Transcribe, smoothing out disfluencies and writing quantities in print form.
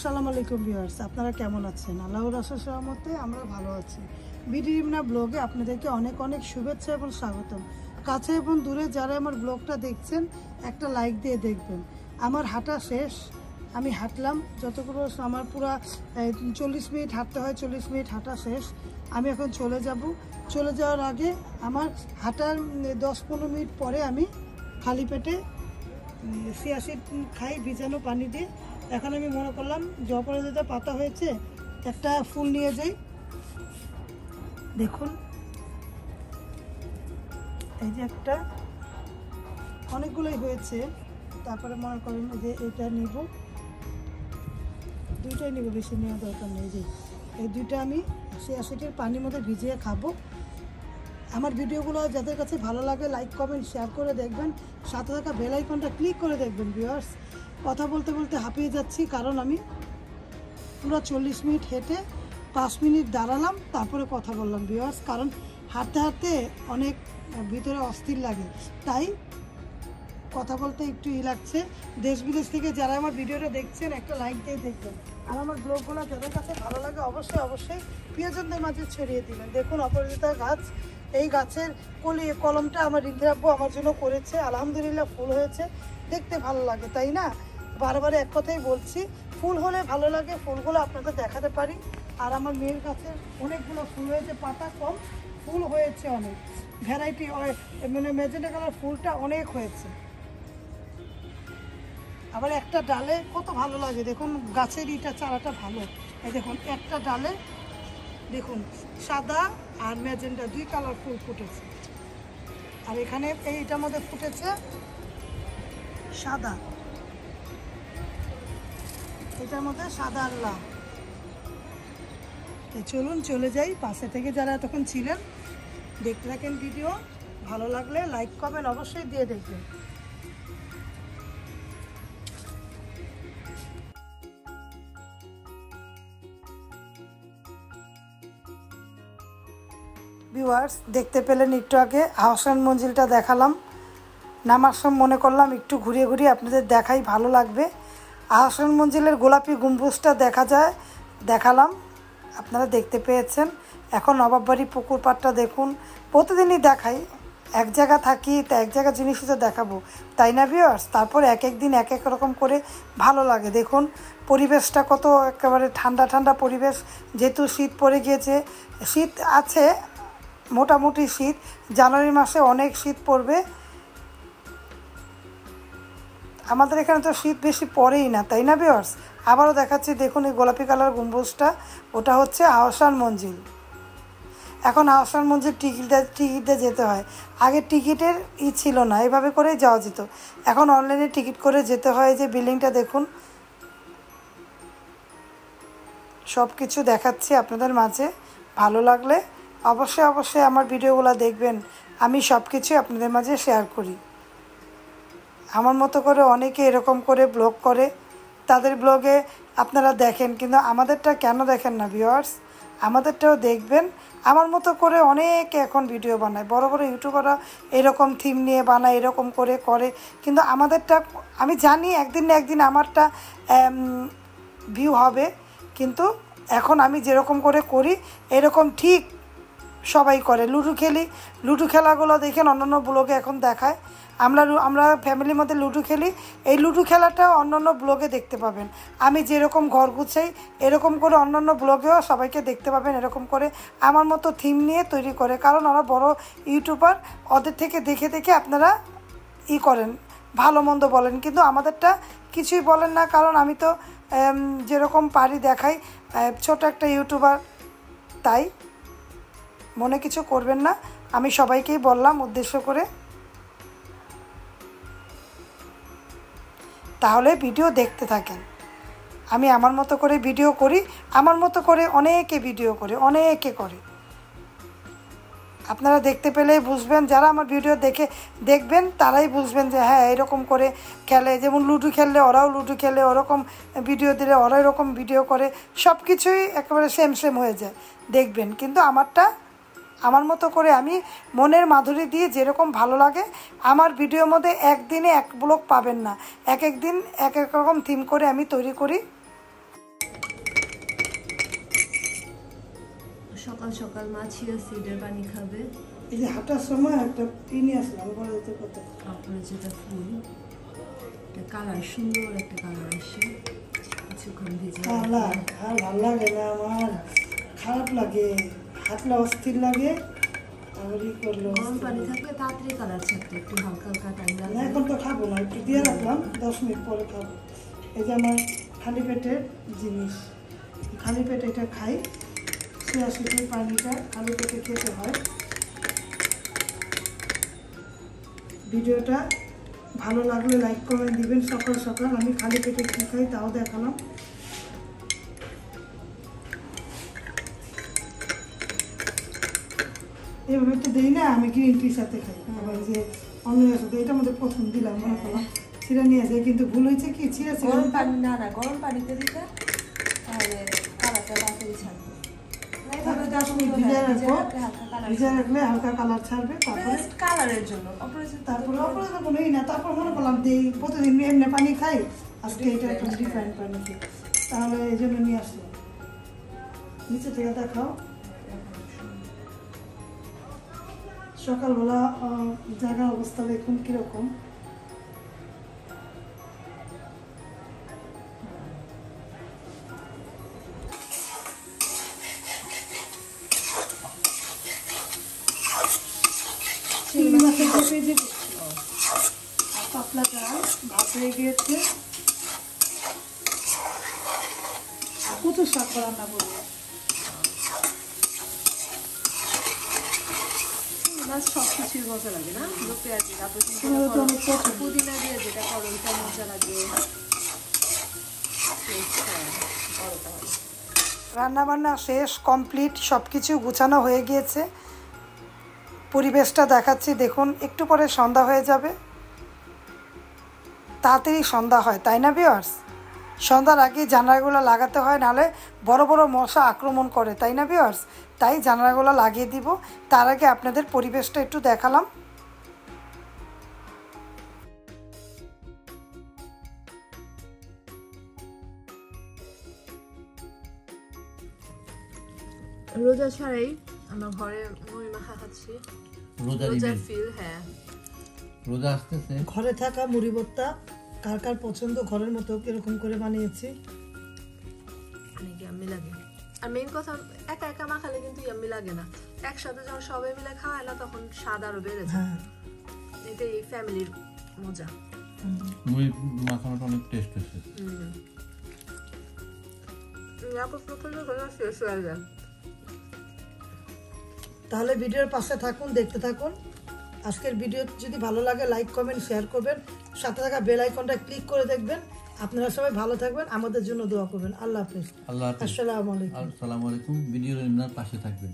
আসসালামু আলাইকুম ভিউয়ার্স, আপনারা কেমন আছেন? আল্লাহর রাসূলের রহমতে আমরা ভালো আছি। বিডি ইমনা ব্লগে আপনাদেরকে অনেক অনেক শুভেচ্ছা এবং স্বাগতম। কাছে এবং দূরে যারা আমার ব্লগটা দেখছেন একটা লাইক দিয়ে দেখবেন। আমার হাঁটা শেষ, আমি হাঁটলাম যতগুলো, আমার পুরো 40 মিনিট হাঁটতে হয়, 40 মিনিট হাঁটা শেষ। আমি এখন চলে যাব। চলে যাওয়ার আগে আমার হাঁটার 10-15 মিনিট পরে আমি খালি পেটে সিয়াসিড খাই ভিজানো পানি দিয়ে। এখন আমি মনে করলাম জপরাজিতা পাতা হয়েছে, একটা ফুল নিয়ে যাই। দেখুন এই যে একটা, অনেকগুলোই হয়েছে। তারপরে মনে করেন যে এটা নিব, দুইটাই নিব, বেশি নেওয়া দরকার নেই। যে এই দুইটা আমি সিয়াসিডের পানির মধ্যে ভিজিয়ে খাবো। আমার ভিডিওগুলো যাদের কাছে ভালো লাগে লাইক কমেন্ট শেয়ার করে দেখবেন, সাথে থাকা বেল আইকনটা ক্লিক করে দেখবেন। ভিউয়ার্স, কথা বলতে বলতে হাঁপিয়ে যাচ্ছি, কারণ আমি পুরো 40 মিনিট হেঁটে 5 মিনিট দাঁড়ালাম, তারপরে কথা বললাম। ভিউয়ার্স, কারণ হাঁটতে হাঁটতে অনেক ভিতরে অস্থির লাগে, তাই কথা বলতে একটু লাগছে। দেশ বিদেশ থেকে যারা আমার ভিডিওটা দেখছেন একটা লাইক দিয়ে দেখবেন, আর আমার ব্লগগুলো যাদের কাছে ভালো লাগে অবশ্যই অবশ্যই প্রিয়জনদের মাঝে ছড়িয়ে দিবেন। দেখুন অপরাজিতা গাছ, এই গাছের কলমটা আমার রিন্দ্রাব্বু আমার জন্য করেছে। আলহামদুলিল্লাহ ফুল হয়েছে, দেখতে ভালো লাগে, তাই না? বারবার এক কথাই বলছি, ফুল হলে ভালো লাগে, ফুলগুলো আপনাদের দেখাতে পারি। আর আমার মেয়ের গাছের অনেকগুলো ফুল হয়েছে, পাতা কম, ফুল হয়েছে অনেক ভ্যারাইটি, মানে ম্যাজেন্টা কালার ফুলটা অনেক হয়েছে। আবার একটা ডালে কত ভালো লাগে, দেখুন গাছের ইটা চারাটা ভালো। এই দেখুন একটা ডালে দেখুন সাদা আর ম্যাজেন্টা দুই কালার ফুল ফুটেছে। আর এখানে এইটার মধ্যে ফুটেছে সাদা, এটার মধ্যে সাদা আর লাল। চলুন চলে যাই। পাশে থেকে যারা এতক্ষণ ছিলেন দেখতে থাকেন ভিডিও, ভালো লাগলে লাইক কমেন্ট অবশ্যই দিয়ে দেখবেন। ভিউয়ার্স, দেখতে পেলেন একটু আগে আহসান মঞ্জিলটা দেখালাম। নামার সময় মনে করলাম একটু ঘুরিয়ে ঘুরিয়ে আপনাদের দেখাই, ভালো লাগবে। আহসান মঞ্জিলের গোলাপি গম্বুজটা দেখা যায়, দেখালাম, আপনারা দেখতে পেয়েছেন। এখন নবাববাড়ি পুকুর পাড়টা দেখুন, প্রতিদিনই দেখাই, এক জায়গা থাকি তা এক জায়গা জিনিসই তো দেখাবো, তাই না ভিউয়ার্স? তারপর এক এক দিন এক এক রকম করে ভালো লাগে। দেখুন পরিবেশটা কত একেবারে ঠান্ডা ঠান্ডা পরিবেশ, যেহেতু শীত পড়ে গিয়েছে, শীত আছে মোটামুটি শীত, জানুয়ারি মাসে অনেক শীত পড়বে। আমাদের এখানে তো শীত বেশি পড়েই না, তাই না ভিউয়ার্স? আবারও দেখাচ্ছি, দেখুন এই গোলাপি কালার গম্বুজটা, ওটা হচ্ছে আহসান মঞ্জিল। এখন আহসান মঞ্জিল টিকিট দিয়ে যেতে হয়, আগে টিকিটের ছিল না, এভাবে করেই যাওয়া যেত। এখন অনলাইনে টিকিট করে যেতে হয়। যে বিল্ডিংটা দেখুন, সব কিছু দেখাচ্ছি আপনাদের মাঝে। ভালো লাগলে অবশ্যই অবশ্যই আমার ভিডিওগুলো দেখবেন। আমি সব কিছু আপনাদের মাঝে শেয়ার করি। আমার মতো করে অনেকে এরকম করে ব্লগ করে, তাদের ব্লগে আপনারা দেখেন, কিন্তু আমাদেরটা কেন দেখেন না ভিউয়ার্স? আমাদেরটাও দেখবেন। আমার মতো করে অনেকে এখন ভিডিও বানায়, বড় বড় ইউটিউবাররা এরকম থিম নিয়ে বানায়, এরকম করে করে, কিন্তু আমাদেরটা আমি জানি একদিন না একদিন আমারটা ভিউ হবে, কিন্তু এখন আমি যেরকম করে করি এরকম ঠিক সবাই করে। লুডো খেলি, লুডো খেলাগুলো দেখেন অন্যান্য ব্লগে এখন দেখায়। আমরা ফ্যামিলির মধ্যে লুডো খেলি, এই লুডো খেলাটা অন্যান্য ব্লগে দেখতে পাবেন। আমি যেরকম ঘর গুছাই এরকম করে অন্যান্য ব্লগেও সবাইকে দেখতে পাবেন, এরকম করে আমার মতো থিম নিয়ে তৈরি করে। কারণ ওরা বড় ইউটিউবার, ওদের থেকে দেখে দেখে আপনারা করেন, ভালো মন্দ বলেন, কিন্তু আমাদেরটা কিছুই বলেন না। কারণ আমি তো যেরকম পারি দেখাই, ছোট একটা ইউটিউবার, তাই মনে কিছু করবেন না। আমি সবাইকেই বললাম উদ্দেশ্য করে, তাহলে ভিডিও দেখতে থাকেন। আমি আমার মতো করে ভিডিও করি, আমার মতো করে অনেকে ভিডিও করে, অনেকে করে। আপনারা দেখতে পেলেই বুঝবেন, যারা আমার ভিডিও দেখবেন তারাই বুঝবেন যে হ্যাঁ এরকম করে খেলে। যেমন লুডো খেললে ওরাও লুডো খেলে, ওরকম ভিডিও দিলে ওরা এরকম ভিডিও করে, সব কিছুই একেবারে সেম সেম হয়ে যায় দেখবেন। কিন্তু আমারটা আমার মতো করে আমি মনের মাধুরী দিয়ে যেরকম ভালো লাগে, আমার ভিডিওর মধ্যে একদিনে এক ব্লগ পাবেন না, এক এক দিন এক এক রকম থিম করে আমি তৈরি করি। সকাল সকাল মা চিয়া সিডের পানি খাবে। এই যে হাঁটার সময় একটা পিনি আসলাম বলতে কথা। তারপরে যেটা ফুল একটা কালার, সুন্দর একটা কালার আসে, কিছুক্ষণ ভেজে কালার আর ভালো লাগে না আমার, খারাপ লাগে, হাঁটলে অস্থির লাগে। গরম পানি থাকলে তাড়াতাড়ি কালার ছাড়তে একটু হালকা হালকা টাইম লাগবে। এখন তো খাবো না, একটু দিয়ে রাখলাম, 10 মিনিট পরে খাবো। এই যে আমার খালি পেটের জিনিস, খালি পেটে এটা খাই। চিয়া সিডের পানিটা খালি পেটে খেতে হয়। ভিডিওটা ভালো লাগলে লাইক কমেন্ট দিবেন। সকাল সকাল আমি খালি পেটে কী খাই তাও দেখালাম। এভাবে তো দিই না, আমি গ্রিন টির সাথে খাই। আবার যে অন্য সাথে এটার মধ্যে প্রথম দিলাম, মনে করলাম ছিঁড়া নিয়ে যায়, কিন্তু ভুল হয়েছে কি ছিঁড়া গরম পানি না, গরম পানিতে দিতে তাহলে কালারটা তাড়াতাড়ি ছাড়বে। ভিজা রাখলে হালকা কালার ছাড়বে। তারপরে কালারের জন্য তারপরে অপরাধ কোনোই না। তারপর মনে করলাম দিই প্রতিদিন এমনি পানি খাই, আজকে এটা একটা রিফাইন্ড পানি খাই, তাহলে এই জন্য নিয়ে আসলাম। নিচে থেকে দেখাও সকালবেলা জায়গার অবস্থা দেখুন কিরকম। পাতলা চাল ভাত হয়ে গিয়েছে, কত শাক রান্না করবো। সব কিছুই মজা লাগে না, পেঁয়াজি পুদিনা দিয়ে যেটা করো ওইটা মজা লাগে। রান্না বান্না শেষ, কমপ্লিট, সব কিছু গুছানো হয়ে গিয়েছে। পরিবেশটা দেখাচ্ছি দেখুন, একটু পরে সন্ধ্যা হয়ে যাবে। তাড়াতাড়ি সন্ধ্যা হয় তাই না ভিউয়ার্স? সন্ধ্যার আগে জানালাগুলো লাগাতে হয়, নাহলে বড় বড় মশা আক্রমণ করে, তাই না ভিউয়ার্স? তাই জানালাগুলো লাগিয়ে দিব। তার আগে আপনাদের পরিবেশটা একটু দেখালাম। রোজা ছাড়াই আমরা ঘরে মুড়ি মাখা খাচ্ছি, রোজার ফিল। হ্যাঁ, রোজা আসতেছে, ঘরে থাকা মুড়ি ভর্তা কার কার পছন্দ, ঘরের মতো এরকম করে বানিয়েছি, অনেক ইয়াম্মি লাগে। আর মেইন কথা, একা একা মাখালে কিন্তু ইয়াম্মি লাগে না, একসাথে যখন সবাই মিলে খাওয়ায় না তখন স্বাদ আরো বেড়ে যায়। এটাই ফ্যামিলির মজা। মুড়ি মাখানোটা অনেক টেস্ট হয়েছে। শেষ হয়ে যায়। তাহলে ভিডিওর পাশে থাকুন, দেখতে থাকুন। আজকের ভিডিও যদি ভালো লাগে লাইক কমেন্ট শেয়ার করবেন, সাথে থাকা বেল আইকনটা ক্লিক করে দেখবেন। আপনারা সবাই ভালো থাকবেন, আমাদের জন্য দোয়া করবেন। আল্লাহ হাফেজ। আল্লাহ হাফেজ। আসসালামু আলাইকুম। আসসালামু আলাইকুম। ভিডিওর পাশে থাকবেন।